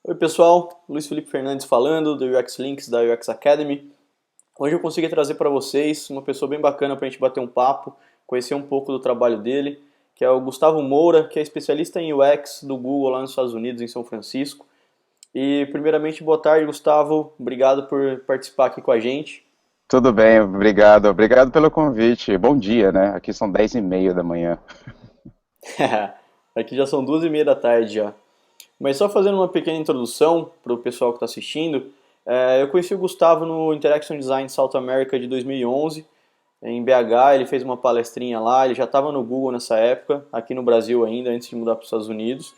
Oi pessoal, Luiz Felipe Fernandes falando do UX Links da UX Academy. Hoje eu consegui trazer para vocês uma pessoa bem bacana para a gente bater um papo, conhecer um pouco do trabalho dele, que é o Gustavo Moura, que é especialista em UX do Google lá nos Estados Unidos, em São Francisco. E primeiramente, boa tarde Gustavo, obrigado por participar aqui com a gente. Tudo bem, obrigado. Obrigado pelo convite. Bom dia, né? Aqui são 10h30 da manhã. Aqui já são 2h30 da tarde já. Mas só fazendo uma pequena introdução para o pessoal que está assistindo, eu conheci o Gustavo no Interaction Design South America de 2011, em BH. Ele fez uma palestrinha lá, ele já estava no Google nessa época, aqui no Brasil ainda, antes de mudar para os Estados Unidos.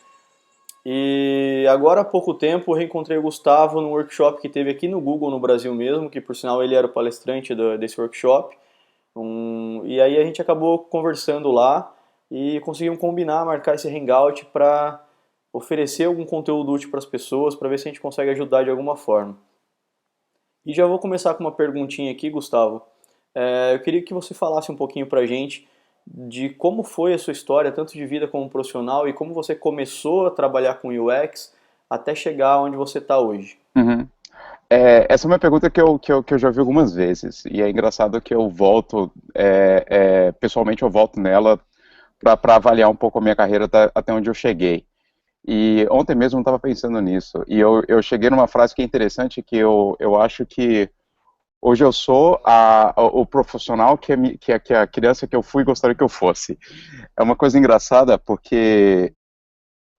E agora há pouco tempo eu reencontrei o Gustavo num workshop que teve aqui no Google, no Brasil mesmo, que por sinal ele era o palestrante desse workshop. E aí a gente acabou conversando lá e conseguimos combinar, marcar esse hangout para oferecer algum conteúdo útil para as pessoas, para ver se a gente consegue ajudar de alguma forma. E já vou começar com uma perguntinha aqui, Gustavo. Eu queria que você falasse um pouquinho para a gente de como foi a sua história, tanto de vida como profissional, e como você começou a trabalhar com UX até chegar onde você está hoje. Uhum. Essa é uma pergunta que eu já vi algumas vezes, e é engraçado que eu volto, pessoalmente eu volto nela para avaliar um pouco a minha carreira até onde eu cheguei. E ontem mesmo eu estava pensando nisso, e eu cheguei numa frase que é interessante, que eu acho que hoje eu sou o profissional que a criança que eu fui gostaria que eu fosse. É uma coisa engraçada, porque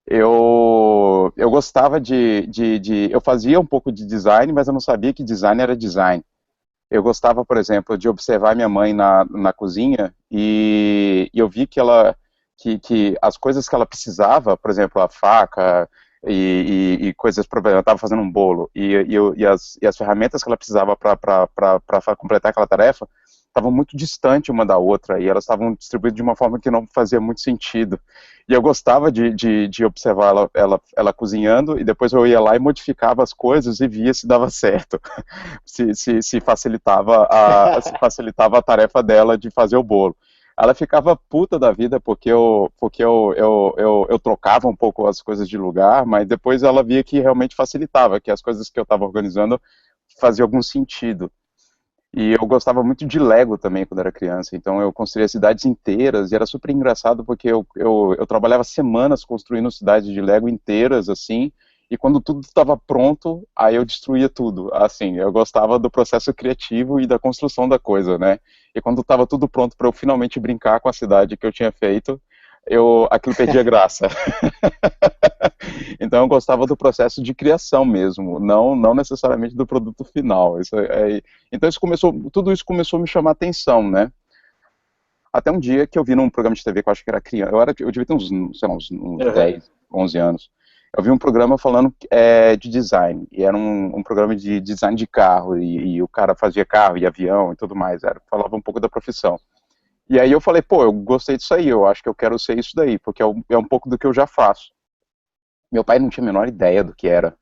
eu gostava eu fazia um pouco de design, mas eu não sabia que design era design. Eu gostava, por exemplo, de observar minha mãe na cozinha e eu vi que as coisas que ela precisava, por exemplo, a faca e coisas, eu estava fazendo um bolo e as ferramentas que ela precisava para completar aquela tarefa estavam muito distantes uma da outra e elas estavam distribuídas de uma forma que não fazia muito sentido. E eu gostava de observar ela cozinhando e depois eu ia lá e modificava as coisas e via se dava certo, se facilitava a tarefa dela de fazer o bolo. Ela ficava puta da vida porque eu trocava um pouco as coisas de lugar, mas depois ela via que realmente facilitava, que as coisas que eu estava organizando faziam algum sentido. E eu gostava muito de Lego também quando era criança, então eu construía cidades inteiras e era super engraçado porque eu trabalhava semanas construindo cidades de Lego inteiras, assim, e quando tudo estava pronto, aí eu destruía tudo. Assim, eu gostava do processo criativo e da construção da coisa, né? E quando estava tudo pronto para eu finalmente brincar com a cidade que eu tinha feito, aquilo perdia graça. Então eu gostava do processo de criação mesmo, não necessariamente do produto final. Então tudo isso começou a me chamar a atenção, né? Até um dia que eu vi num programa de TV que eu acho que era criança, eu devia ter sei lá, uns Uhum. 10, 11 anos. Eu vi um programa falando de design, e era um programa de design de carro, e o cara fazia carro e avião e tudo mais, falava um pouco da profissão. E aí eu falei, pô, eu gostei disso aí, eu acho que eu quero ser isso daí, porque é um pouco do que eu já faço. Meu pai não tinha a menor ideia do que era.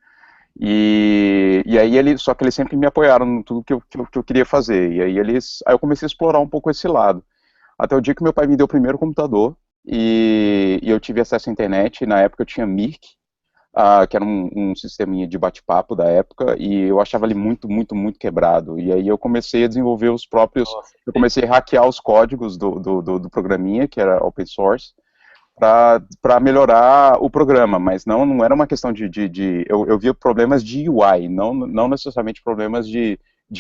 E aí só que eles sempre me apoiaram em tudo que eu queria fazer. E aí eu comecei a explorar um pouco esse lado. Até o dia que meu pai me deu o primeiro computador e eu tive acesso à internet. Na época eu tinha Mirk, que era um sisteminha de bate-papo da época, e eu achava ele muito, muito, muito quebrado. E aí eu comecei a desenvolver Nossa, eu comecei a hackear os códigos do programinha, que era open source, para melhorar o programa, mas não era uma questão eu via problemas de UI, não necessariamente problemas de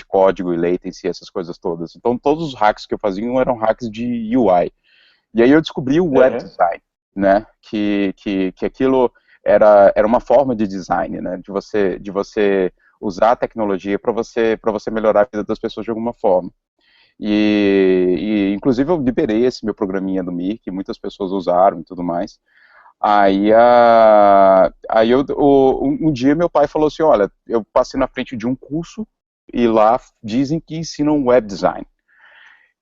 código e latency, essas coisas todas. Então todos os hacks que eu fazia eram hacks de UI. E aí eu descobri o web uhum. design, né? Que aquilo era uma forma de design, né? De você usar a tecnologia para você melhorar a vida das pessoas de alguma forma. Inclusive eu liberei esse meu programinha do Mir, que muitas pessoas usaram e tudo mais. Um dia meu pai falou assim, olha, eu passei na frente de um curso e lá dizem que ensinam web design.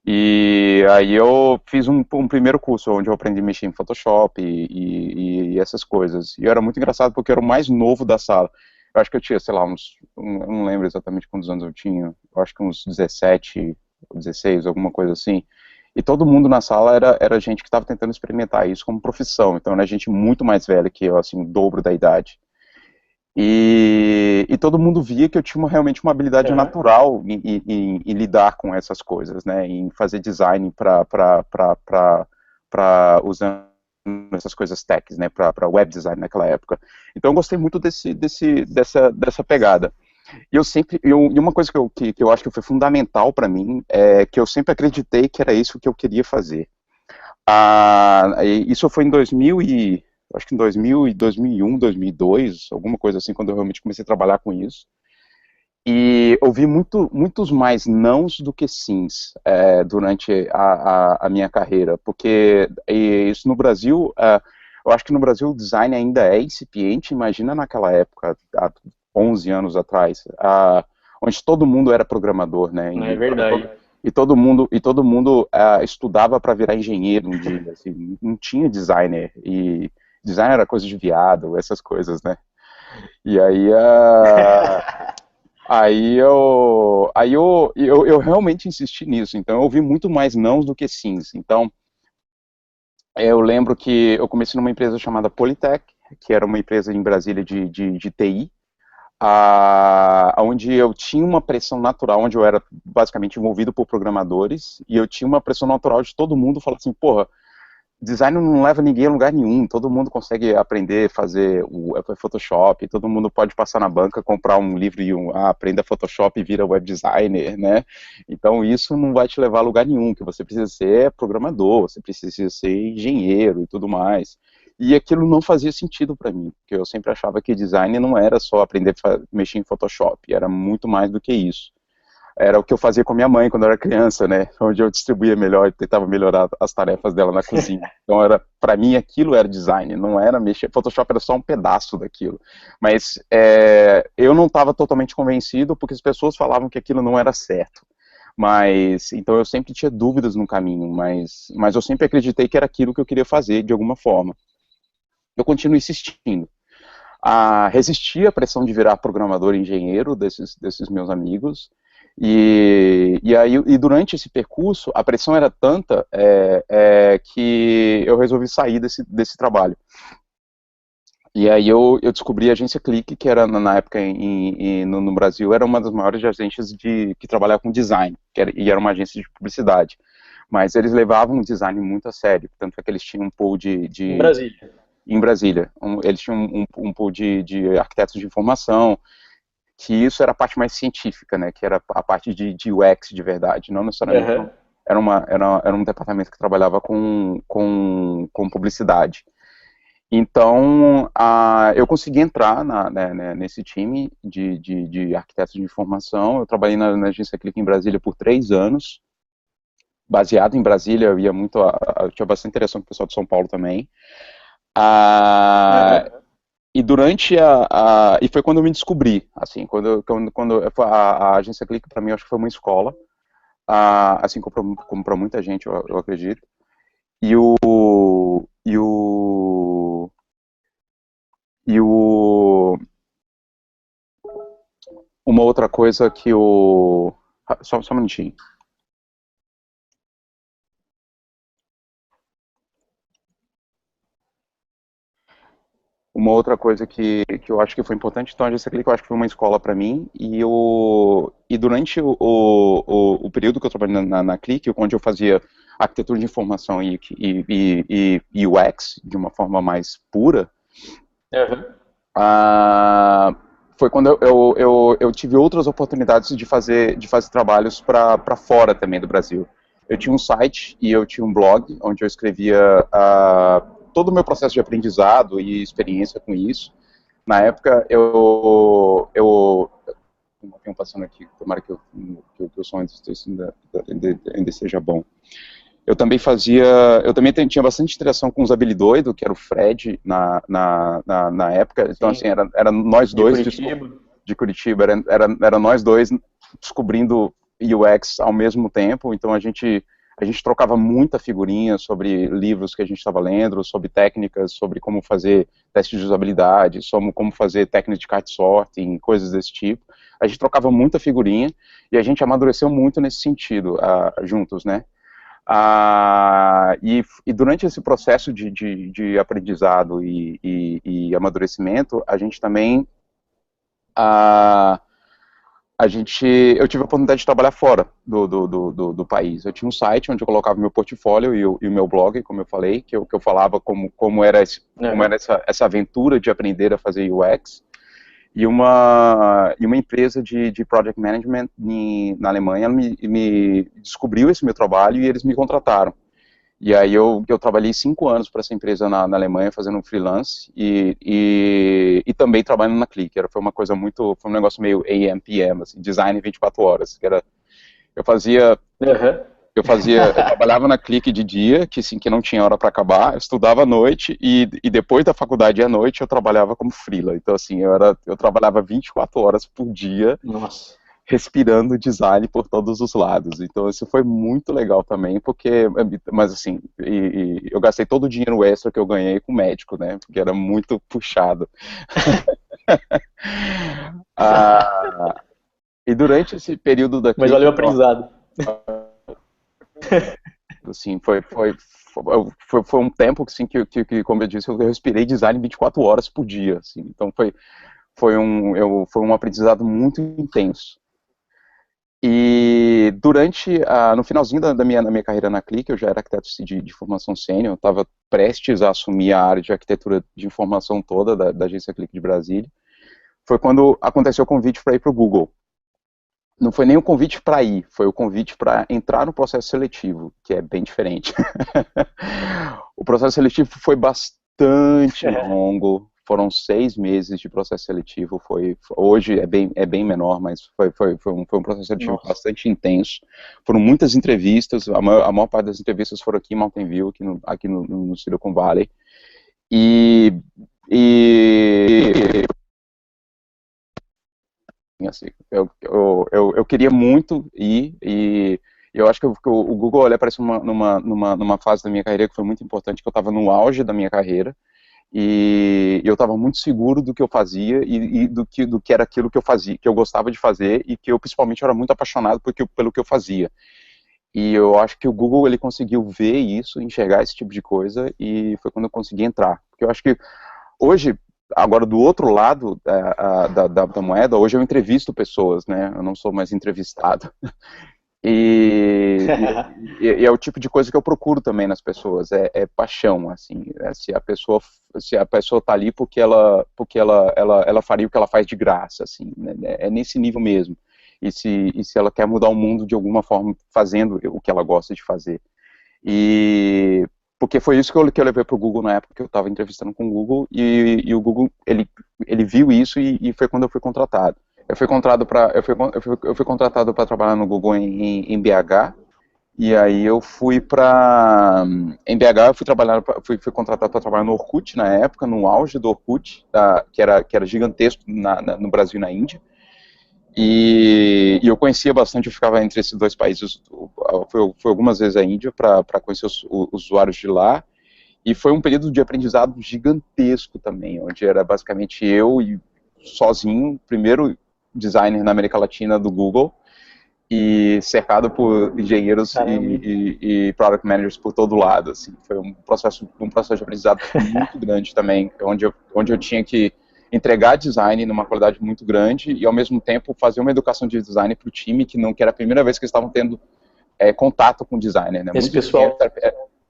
E aí eu fiz um primeiro curso onde eu aprendi a mexer em Photoshop e essas coisas. E era muito engraçado porque eu era o mais novo da sala. Eu acho que eu tinha, sei lá, eu não lembro exatamente quantos anos eu tinha, eu acho que uns 17, 16, alguma coisa assim. E todo mundo na sala era gente que estava tentando experimentar isso como profissão. Então era gente muito mais velha que eu, assim, o dobro da idade. E todo mundo via que eu tinha realmente uma habilidade Aham. natural em lidar com essas coisas, né? Em fazer design para usando essas coisas techs, né? Para web design naquela época. Então eu gostei muito dessa pegada. E uma coisa que eu acho que foi fundamental para mim é que eu sempre acreditei que era isso que eu queria fazer. Isso foi em 2000 e acho que em 2000 e 2001, 2002, alguma coisa assim, quando eu realmente comecei a trabalhar com isso. E ouvi muitos mais nãos do que sims durante a minha carreira, porque isso no Brasil, eu acho que no Brasil o design ainda é incipiente, imagina naquela época, há 11 anos atrás, onde todo mundo era programador, né? Não é verdade. E todo mundo estudava para virar engenheiro um dia, assim, não tinha designer, e design era coisa de viado, essas coisas, né? E aí, eu realmente insisti nisso, então eu ouvi muito mais nãos do que sims. Então, eu lembro que eu comecei numa empresa chamada Polytech, que era uma empresa em Brasília de TI, onde eu tinha uma pressão natural, onde eu era basicamente envolvido por programadores, e eu tinha uma pressão natural de todo mundo falar assim, porra, design não leva ninguém a lugar nenhum, todo mundo consegue aprender a fazer o Photoshop, todo mundo pode passar na banca, comprar um livro e aprenda Photoshop e vira web designer, né? Então isso não vai te levar a lugar nenhum, que você precisa ser programador, você precisa ser engenheiro e tudo mais. E aquilo não fazia sentido para mim, porque eu sempre achava que design não era só aprender a mexer em Photoshop, era muito mais do que isso. Era o que eu fazia com a minha mãe quando eu era criança, né? Onde eu distribuía melhor e tentava melhorar as tarefas dela na cozinha. Então, para mim, aquilo era design, não era mexer. Photoshop era só um pedaço daquilo. Mas eu não estava totalmente convencido porque as pessoas falavam que aquilo não era certo. Então eu sempre tinha dúvidas no caminho, mas eu sempre acreditei que era aquilo que eu queria fazer de alguma forma. Eu continuo insistindo. Resisti à pressão de virar programador e engenheiro desses meus amigos. E durante esse percurso, a pressão era tanta que eu resolvi sair desse trabalho. E aí eu descobri a agência Clique, que era na época no Brasil, era uma das maiores agências que trabalhava com design, e era uma agência de publicidade. Mas eles levavam o design muito a sério, tanto é que eles tinham um pool Em Brasília. em Brasília, eles tinham um pool de arquitetos de informação, que isso era a parte mais científica, né, que era a parte de UX de verdade, não necessariamente Aham. era um departamento que trabalhava com publicidade. Então, eu consegui entrar nesse time de arquitetos de informação. Eu trabalhei na agência Clique em Brasília por 3 anos, baseado em Brasília. Eu ia muito, eu tinha bastante interação com o pessoal de São Paulo também. Aham. E e foi quando eu me descobri, assim, quando a agência Clique para mim, eu acho que foi uma escola, assim como para muita gente, eu acredito. E o e o e o uma outra coisa que o só um minutinho. Uma outra coisa que eu acho que foi importante, então a agência Clique eu acho que foi uma escola para mim, e durante o período que eu trabalhei na Clique, onde eu fazia arquitetura de informação e UX de uma forma mais pura, Aham. foi quando eu tive outras oportunidades de fazer trabalhos para fora também do Brasil. Eu tinha um site e eu tinha um blog onde eu escrevia todo o meu processo de aprendizado e experiência com isso. Na época, tem um pouquinho passando aqui, tomara que o som ainda esteja bom. Eu também tinha bastante interação com os habilidoido, que era o Fred na época, então Sim. assim, era nós De dois Curitiba. de Curitiba, era nós dois descobrindo UX ao mesmo tempo, então a gente trocava muita figurinha sobre livros que a gente estava lendo, sobre técnicas, sobre como fazer teste de usabilidade, sobre como fazer técnica de cart sorting, coisas desse tipo. A gente trocava muita figurinha e a gente amadureceu muito nesse sentido, juntos, né? E durante esse processo de aprendizado e amadurecimento, a gente também eu tive a oportunidade de trabalhar fora do país. Eu tinha um site onde eu colocava meu portfólio e o meu blog, como eu falei, que eu falava como era, como era essa aventura de aprender a fazer UX. E uma empresa de project management na Alemanha me descobriu esse meu trabalho e eles me contrataram. E aí eu trabalhei 5 anos para essa empresa na Alemanha, fazendo um freelance e também trabalhando na Click. Foi uma coisa foi um negócio meio AM/PM, assim, design 24 horas. Eu fazia, eu trabalhava na Click de dia, que assim, que não tinha hora para acabar, eu estudava à noite e depois da faculdade à noite eu trabalhava como freela. Então assim, eu trabalhava 24 horas por dia. Nossa. Respirando design por todos os lados. Então isso foi muito legal também, mas assim, eu gastei todo o dinheiro extra que eu ganhei com médico, né, porque era muito puxado. E durante esse período da Mas valeu o aprendizado. Assim, foi um tempo assim, que, como eu disse, eu respirei design 24 horas por dia. Assim, então foi um aprendizado muito intenso. E no finalzinho da minha carreira na Click, eu já era arquiteto de formação sênior, eu estava prestes a assumir a área de arquitetura de informação toda da agência Click de Brasília. Foi quando aconteceu o convite para ir para o Google. Não foi nem o convite para ir, foi o convite para entrar no processo seletivo, que é bem diferente. O processo seletivo foi bastante longo, foram 6 meses de processo seletivo, hoje é bem menor, mas foi um processo seletivo bastante intenso. Foram muitas entrevistas, a maior parte das entrevistas foram aqui em Mountain View, aqui no Silicon Valley. Assim, eu queria muito ir, e eu acho que o Google apareceu numa fase da minha carreira que foi muito importante, que eu estava no auge da minha carreira, e eu estava muito seguro do que eu fazia e do que era aquilo que eu fazia, que eu gostava de fazer e que eu principalmente era muito apaixonado pelo que eu fazia. E eu acho que o Google ele conseguiu ver isso, enxergar esse tipo de coisa, e foi quando eu consegui entrar. Porque eu acho que hoje, agora do outro lado da moeda, hoje eu entrevisto pessoas, né? Eu não sou mais entrevistado. E é o tipo de coisa que eu procuro também nas pessoas, é paixão, assim, se a pessoa tá ali porque ela faria o que ela faz de graça, assim, né, é nesse nível mesmo, e se ela quer mudar o mundo de alguma forma fazendo o que ela gosta de fazer, porque foi isso que eu levei para o Google na época que eu estava entrevistando com o Google, e o Google, ele viu isso e foi quando eu fui contratado. Eu fui contratado para trabalhar no Google em BH, e aí eu fui em BH eu fui contratado para trabalhar no Orkut na época, no auge do Orkut, que era gigantesco no Brasil e na Índia. E eu conhecia bastante, eu ficava entre esses dois países, fui algumas vezes à Índia para conhecer os usuários de lá, e foi um período de aprendizado gigantesco também, onde era basicamente eu e sozinho, primeiro designer na América Latina do Google, e cercado por engenheiros e product managers por todo lado, assim. Foi um processo de aprendizado muito grande também, onde eu tinha que entregar design numa qualidade muito grande e ao mesmo tempo fazer uma educação de design para o time que era a primeira vez que eles estavam tendo contato com designer, né? Esse pessoal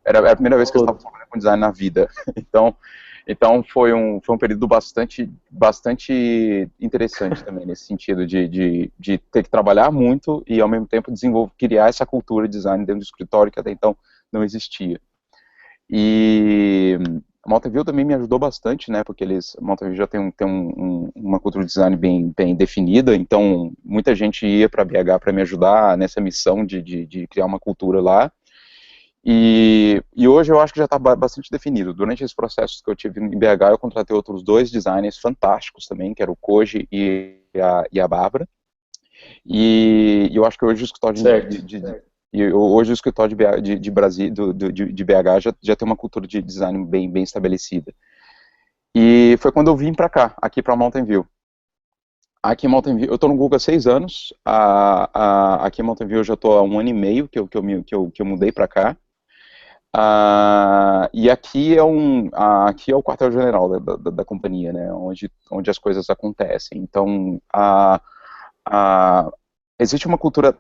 era a primeira vez que eles estavam trabalhando com design na vida. Então foi um período bastante interessante também, nesse sentido de ter que trabalhar muito e ao mesmo tempo criar essa cultura de design dentro do escritório que até então não existia. E a Mountain View também me ajudou bastante, né, porque Mountain View já tem uma cultura de design bem definida, então muita gente ia para BH para me ajudar nessa missão de criar uma cultura lá. E hoje eu acho que já está bastante definido. Durante esses processos que eu tive em BH, eu contratei outros 2 designers fantásticos também, que era o Koji e a Bárbara. E eu acho que hoje o escritório hoje o escritório de Brasil, de BH já tem uma cultura de design bem estabelecida. E foi quando eu vim para cá, aqui para Mountain View. Aqui em Mountain View, eu estou no Google há 6 anos. Aqui em Mountain View eu já estou há 1 ano e meio que eu mudei para cá. E aqui aqui é o quartel-general da companhia, né, onde as coisas acontecem. Então, a, existe uma cultura,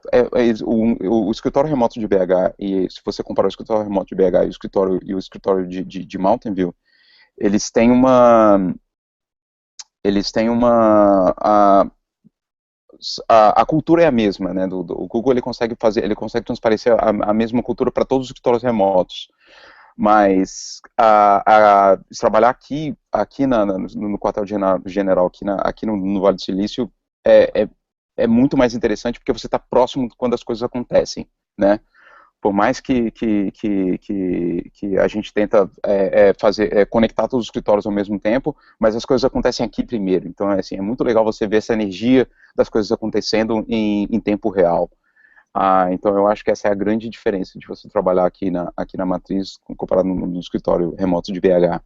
o escritório remoto de BH, e se você comparar o escritório remoto de BH e o escritório de Mountain View, eles têm a cultura é a mesma, né, o Google ele consegue transparecer a mesma cultura para todos os escritórios remotos, mas trabalhar aqui no quartel-general, aqui no Vale do Silício, é muito mais interessante porque você está próximo quando as coisas acontecem, né? Por mais que a gente tenta conectar todos os escritórios ao mesmo tempo, mas as coisas acontecem aqui primeiro. Então, assim, é muito legal você ver essa energia das coisas acontecendo em tempo real. Então, eu acho que essa é a grande diferença de você trabalhar aqui na Matriz, comparado no escritório remoto de BH.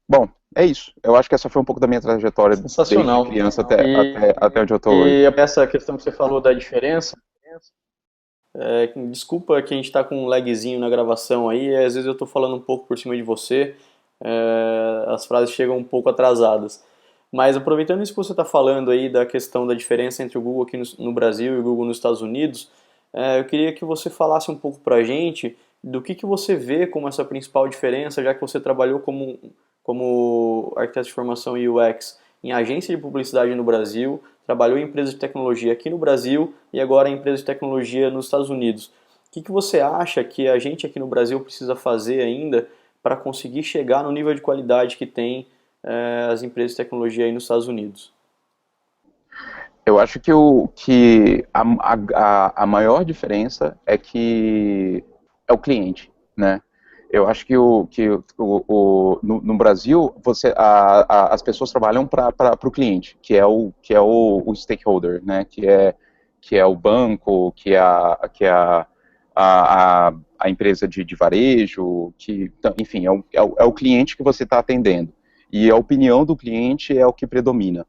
Bom, é isso. Eu acho que essa foi um pouco da minha trajetória Sensacional. desde criança até onde eu estou hoje. E essa questão que você falou da diferença, desculpa que a gente está com um lagzinho na gravação aí, às vezes eu estou falando um pouco por cima de você, as frases chegam um pouco atrasadas. Mas aproveitando isso que você está falando aí da questão da diferença entre o Google aqui no Brasil e o Google nos Estados Unidos, eu queria que você falasse um pouco para a gente do que você vê como essa principal diferença, já que você trabalhou como arquiteto de formação em UX em agência de publicidade no Brasil, trabalhou em empresa de tecnologia aqui no Brasil e agora em empresa de tecnologia nos Estados Unidos. O que você acha que a gente aqui no Brasil precisa fazer ainda para conseguir chegar no nível de qualidade que tem as empresas de tecnologia aí nos Estados Unidos? Eu acho que a maior diferença é que é o cliente, né? Eu acho que no Brasil as pessoas trabalham para o cliente, que é o stakeholder, né? Que é o banco, que é a empresa de varejo, enfim, é o cliente que você está atendendo. E a opinião do cliente é o que predomina.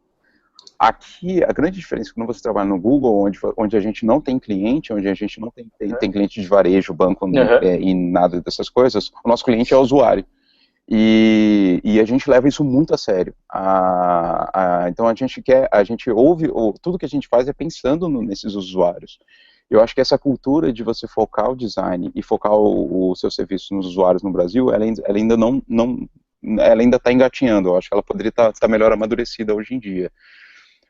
Aqui, a grande diferença quando você trabalha no Google, onde a gente não tem cliente, onde a gente não tem cliente de varejo, banco, e nada dessas coisas, o nosso cliente é o usuário. E a gente leva isso muito a sério. Então a gente ouve, tudo que a gente faz é pensando nesses usuários. Eu acho que essa cultura de você focar o design e focar o seu serviço nos usuários no Brasil, ela ainda ela ainda está engatinhando. Eu acho que ela poderia estar melhor amadurecida hoje em dia.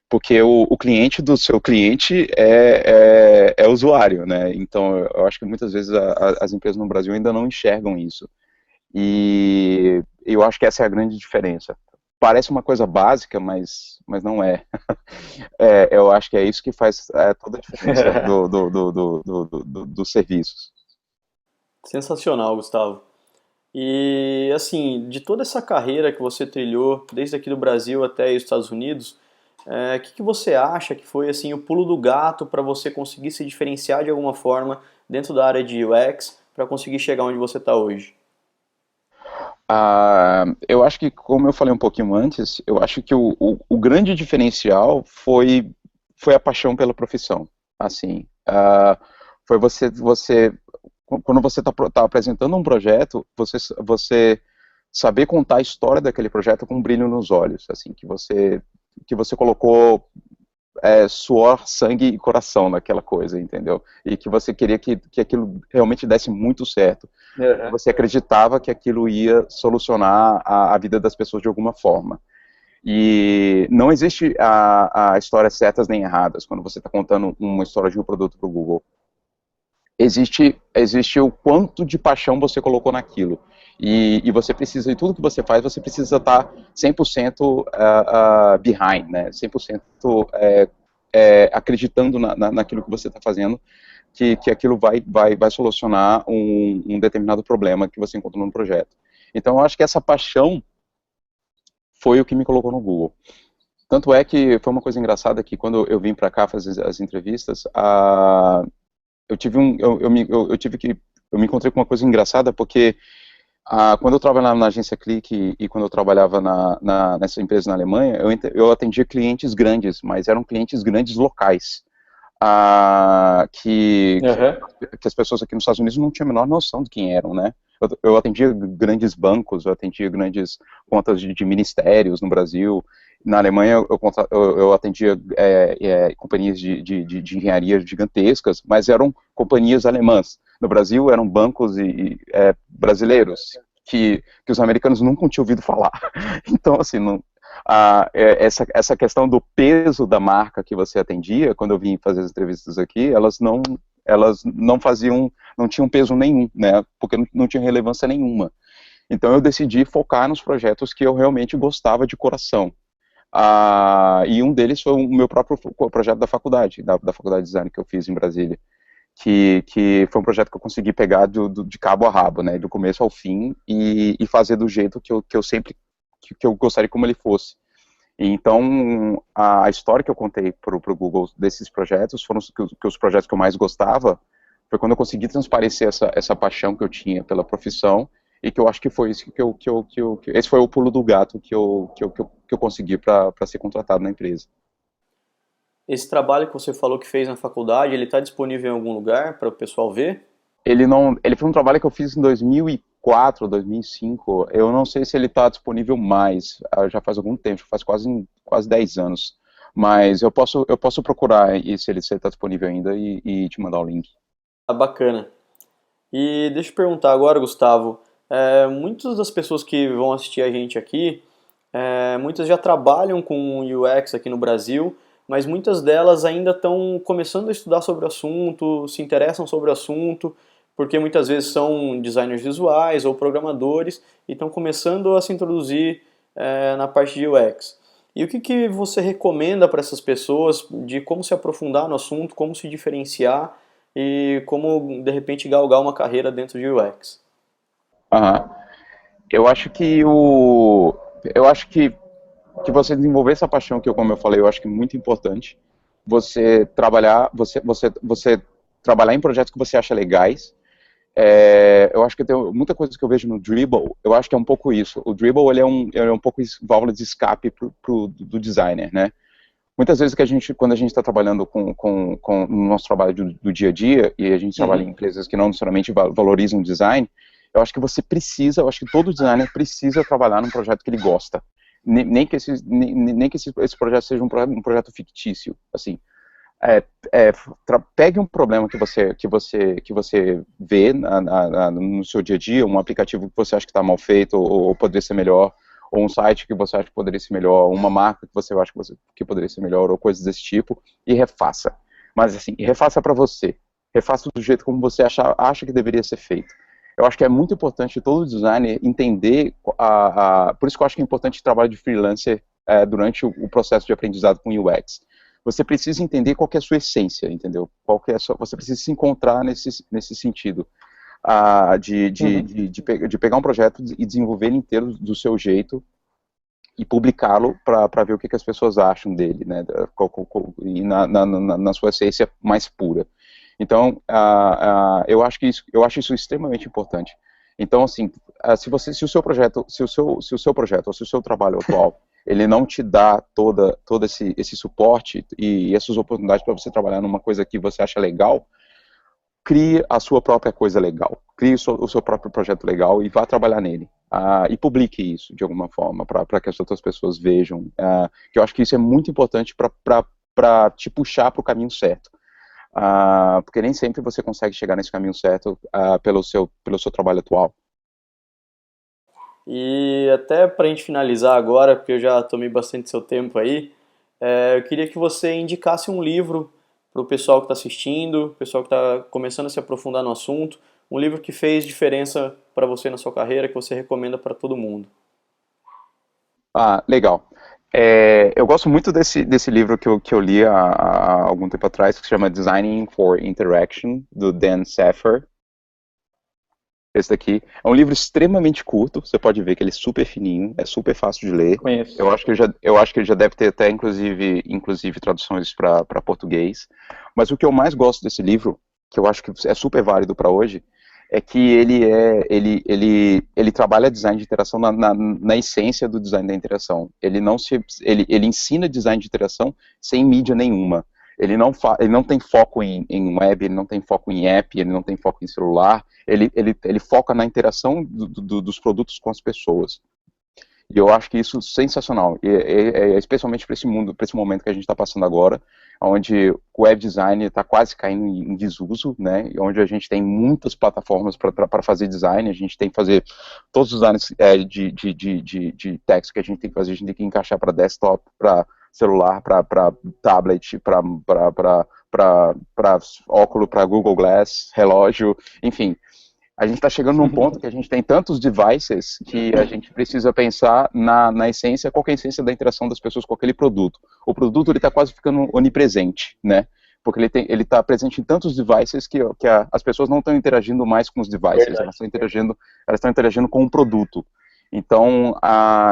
Porque o cliente do seu cliente é o usuário, né? Então, eu acho que muitas vezes as empresas no Brasil ainda não enxergam isso. E eu acho que essa é a grande diferença. Parece uma coisa básica, mas não é. Eu acho que é isso que faz toda a diferença dos serviços. Sensacional, Gustavo. E assim, de toda essa carreira que você trilhou, desde aqui do Brasil até os Estados Unidos, o que você acha que foi assim o pulo do gato para você conseguir se diferenciar de alguma forma dentro da área de UX para conseguir chegar onde você está hoje? Eu acho que, como eu falei um pouquinho antes, eu acho que o grande diferencial foi a paixão pela profissão. Assim, foi quando você está apresentando um projeto, você saber contar a história daquele projeto com um brilho nos olhos, assim, que você colocou suor, sangue e coração naquela coisa, entendeu? E que você queria que aquilo realmente desse muito certo. Uhum. Você acreditava que aquilo ia solucionar a vida das pessoas de alguma forma. E não existe a histórias certas nem erradas quando você está contando uma história de um produto para o Google. Existe o quanto de paixão você colocou naquilo. E você precisa, em tudo que você faz, você precisa estar 100% behind, né? 100% acreditando naquilo que você está fazendo, que aquilo vai solucionar um determinado problema que você encontrou no projeto. Então, eu acho que essa paixão foi o que me colocou no Google. Tanto é que foi uma coisa engraçada que quando eu vim para cá fazer as entrevistas, eu me encontrei com uma coisa engraçada, porque quando eu trabalhava na agência Click e quando eu trabalhava nessa empresa na Alemanha, eu atendia clientes grandes, mas eram clientes grandes locais. Aham. que as pessoas aqui nos Estados Unidos não tinham a menor noção de quem eram, né? Eu atendia grandes bancos, eu atendia grandes contas de ministérios no Brasil. Na Alemanha, eu atendia companhias de engenharia gigantescas, mas eram companhias alemãs. No Brasil, eram bancos brasileiros, que os americanos nunca tinham ouvido falar. Então, assim, essa questão do peso da marca que você atendia, quando eu vim fazer as entrevistas aqui, elas não faziam, não tinham peso nenhum, né, porque não tinha relevância nenhuma. Então eu decidi focar nos projetos que eu realmente gostava de coração. E um deles foi o meu próprio projeto da faculdade, da faculdade de design que eu fiz em Brasília, que foi um projeto que eu consegui pegar de cabo a rabo, né, do começo ao fim, e fazer do jeito que eu sempre, que eu gostaria como ele fosse. Então, a história que eu contei para o Google desses projetos foram os projetos que eu mais gostava, foi quando eu consegui transparecer essa paixão que eu tinha pela profissão, e que eu acho que foi isso esse foi o pulo do gato que eu consegui para ser contratado na empresa. Esse trabalho que você falou que fez na faculdade, ele está disponível em algum lugar para o pessoal ver? Ele foi um trabalho que eu fiz em 2004, 2005. Eu não sei se ele está disponível mais. Já faz algum tempo, faz quase 10 anos. Mas eu posso procurar e se ele está disponível ainda e te mandar o link. Ah, bacana. E deixa eu perguntar agora, Gustavo, muitas das pessoas que vão assistir a gente aqui, muitas já trabalham com UX aqui no Brasil, mas muitas delas ainda estão começando a estudar sobre o assunto, se interessam sobre o assunto, porque muitas vezes são designers visuais ou programadores e estão começando a se introduzir na parte de UX. E o que que você recomenda para essas pessoas de como se aprofundar no assunto, como se diferenciar e como de repente galgar uma carreira dentro de UX? Aham. Eu acho que eu acho que você desenvolver essa paixão que como eu falei, eu acho que é muito importante. Você trabalhar em projetos que você acha legais. Eu acho que tem muita coisa que eu vejo no Dribbble, eu acho que é um pouco isso. O Dribbble, ele é um pouco válvula de escape do designer, né? Muitas vezes quando a gente está trabalhando com o nosso trabalho do dia a dia, e a gente trabalha em Uhum. empresas que não necessariamente valorizam o design, eu acho que eu acho que todo designer precisa trabalhar num projeto que ele gosta. Nem que esse projeto seja um projeto fictício, assim. Pegue um problema que você vê no seu dia a dia, um aplicativo que você acha que está mal feito ou poderia ser melhor, ou um site que você acha que poderia ser melhor, uma marca que você acha que poderia ser melhor, ou coisas desse tipo, e refaça. Mas assim, refaça para você. Refaça do jeito como você acha que deveria ser feito. Eu acho que é muito importante todo designer entender, por isso que eu acho que é importante o trabalho de freelancer durante o processo de aprendizado com UX. Você precisa entender qual que é a sua essência, entendeu? Você precisa se encontrar nesse sentido, Uhum. de pegar um projeto e desenvolver ele inteiro do seu jeito e publicá-lo para ver o que as pessoas acham dele, né? E na sua essência mais pura. Então, eu acho isso extremamente importante. Então, assim, se o seu projeto, se o seu projeto ou se o seu trabalho atual ele não te dá todo esse suporte e essas oportunidades para você trabalhar numa coisa que você acha legal, crie a sua própria coisa legal, crie o seu próprio projeto legal e vá trabalhar nele. E publique isso de alguma forma para que as outras pessoas vejam. Que eu acho que isso é muito importante para te puxar para o caminho certo. Porque nem sempre você consegue chegar nesse caminho certo pelo seu trabalho atual. E até para a gente finalizar agora, porque eu já tomei bastante seu tempo aí, eu queria que você indicasse um livro para o pessoal que está assistindo, o pessoal que está começando a se aprofundar no assunto, um livro que fez diferença para você na sua carreira, que você recomenda para todo mundo. Legal. Eu gosto muito desse livro que eu li há algum tempo atrás, que se chama Designing for Interaction, do Dan Saffer. Esse daqui é um livro extremamente curto, você pode ver que ele é super fininho, é super fácil de ler. Conheço. Eu acho que ele já deve ter até, inclusive traduções para português. Mas o que eu mais gosto desse livro, que eu acho que é super válido para hoje, é que ele trabalha design de interação na essência do design da interação. Ele ensina design de interação sem mídia nenhuma. ele não tem foco em web, ele não tem foco em app, ele não tem foco em celular, ele foca na interação dos produtos com as pessoas. E eu acho que isso é sensacional, especialmente para esse mundo, para esse momento que a gente está passando agora, onde o web design está quase caindo em desuso, né? Onde a gente tem muitas plataformas para fazer design, a gente tem que fazer todos os designs de texto que a gente tem que fazer, a gente tem que encaixar para desktop, para celular, para tablet, para óculos, para Google Glass, relógio, enfim. A gente está chegando num ponto que a gente tem tantos devices que a gente precisa pensar na essência, qual que é a essência da interação das pessoas com aquele produto. O produto ele está quase ficando onipresente, né? Porque ele está presente em tantos devices que as pessoas não estão interagindo mais com os devices, elas estão interagindo com o produto. Então,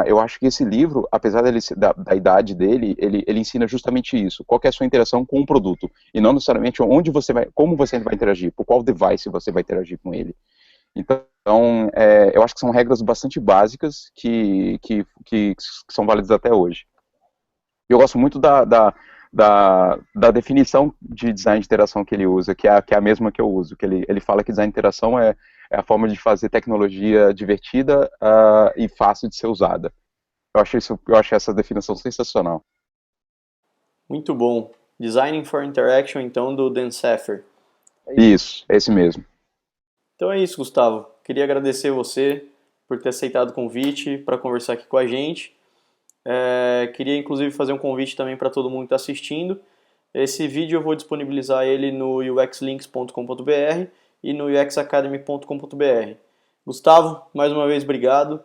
eu acho que esse livro, apesar da idade dele, ele ensina justamente isso. Qual que é a sua interação com o produto? E não necessariamente onde você vai, como você vai interagir, por qual device você vai interagir com ele. Então, eu acho que são regras bastante básicas que são válidas até hoje. Eu gosto muito da definição de design de interação que ele usa, que é a mesma que eu uso, que ele fala que design de interação é a forma de fazer tecnologia divertida e fácil de ser usada. Eu acho essa definição sensacional. Muito bom. Designing for Interaction, então, do Dan Saffer. Isso, é esse mesmo. Então é isso, Gustavo. Queria agradecer você por ter aceitado o convite para conversar aqui com a gente. Queria, inclusive, fazer um convite também para todo mundo que está assistindo. Esse vídeo eu vou disponibilizar ele no uxlinks.com.br e no uxacademy.com.br. Gustavo, mais uma vez, obrigado.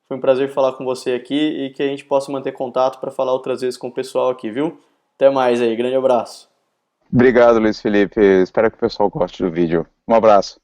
Foi um prazer falar com você aqui e que a gente possa manter contato para falar outras vezes com o pessoal aqui, viu? Até mais aí, grande abraço. Obrigado, Luiz Felipe. Espero que o pessoal goste do vídeo. Um abraço.